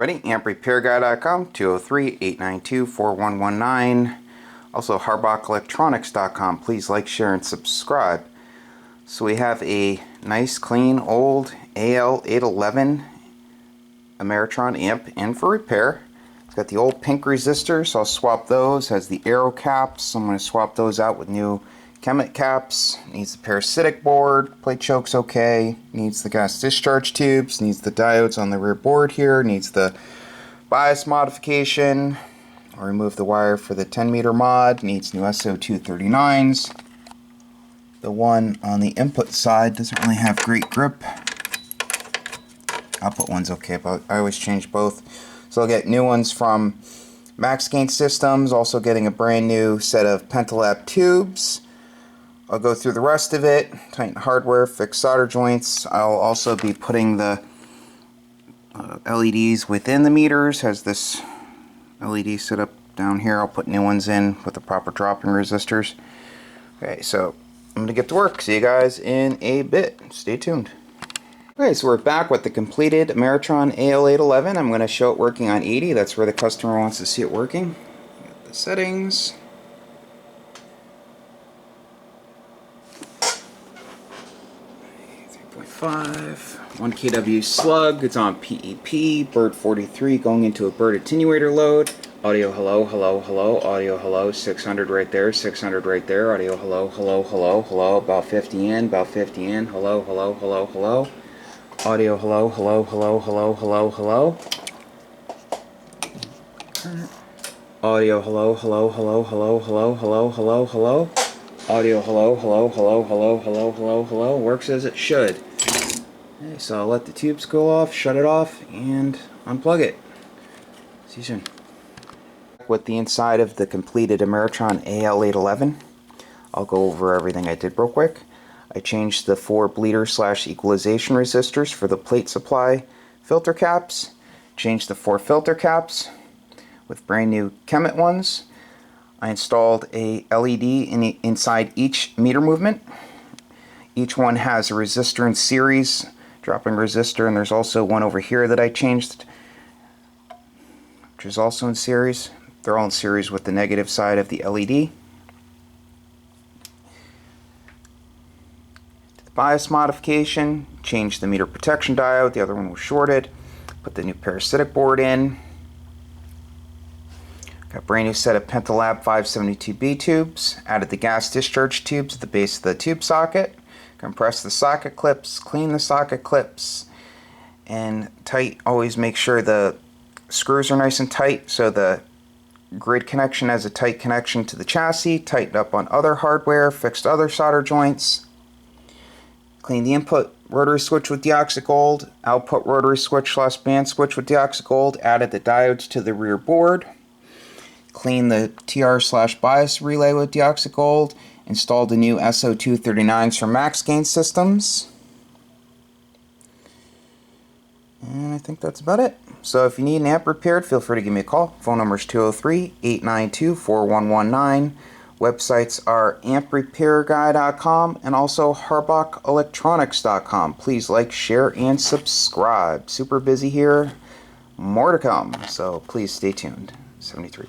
Ready? AmpRepairGuy.com, 203-892-4119. Also, HarbachElectronics.com. Please like, share, and subscribe. So we have a nice, clean, old Al811 Ameritron amp in for repair. It's got the old pink resistors, so I'll swap those. Has the arrow caps. I'm going to swap those out with new Kemet caps. Needs the parasitic board. Plate choke's okay. Needs the gas discharge tubes. Needs the diodes on the rear board here. Needs the bias modification. I'll remove the wire for the 10-meter mod. Needs new SO239s. The one on the input side doesn't really have great grip. Output one's okay, but I always change both. So I'll get new ones from Max Gain Systems. Also getting a brand new set of Penta tubes. I'll go through the rest of it, tighten hardware, fix solder joints. I'll also be putting the LEDs within the meters. Has this LED set up down here. I'll put new ones in with the proper dropping resistors. Okay, so I'm going to get to work. See you guys in a bit. Stay tuned. Okay, so we're back with the completed Ameritron Al811. I'm going to show it working on 80. That's where the customer wants to see it working. Got the settings. 3.5, 1 kW slug, it's on PEP, bird 43 going into a bird attenuator load. Audio hello, hello, hello, audio hello, 600 right there, 600 right there, audio hello, hello, hello, hello, about 50 in, about 50 in, hello, hello, hello, hello. Audio hello, hello, hello, hello, hello, hello. Audio hello, hello, hello, hello, hello, hello, hello, hello. Audio hello, hello, hello, hello, hello, hello, hello. Works as it should. Okay, so I'll let the tubes go off, shut it off, and unplug it. See you soon. With the inside of the completed Ameritron Al811, I'll go over everything I did real quick. I changed the 4 bleeder/equalization resistors for the plate supply filter caps. Changed the 4 filter caps with brand new Kemet ones. I installed a LED inside each meter movement. Each one has a resistor in series, dropping resistor, and there's also one over here that I changed, which is also in series. They're all in series with the negative side of the LED. The bias modification, changed the meter protection diode, the other one was shorted. Put the new parasitic board in. Got a brand new set of Penta 572B tubes. Added the gas discharge tubes at the base of the tube socket. Compress the socket clips, clean the socket clips, and tight. Always make sure the screws are nice and tight so the grid connection has a tight connection to the chassis. Tightened up on other hardware, fixed other solder joints. Clean the input rotary switch with deoxit gold, output rotary switch/band switch with deoxit gold. Added the diodes to the rear board. Clean the TR/bias relay with deoxit gold. Installed the new SO239s from Max Gain Systems. And I think that's about it. So if you need an amp repaired, feel free to give me a call. Phone number is 203-892-4119. Websites are AmpRepairGuy.com and also HarbachElectronics.com. Please like, share, and subscribe. Super busy here. More to come. So please stay tuned. 73.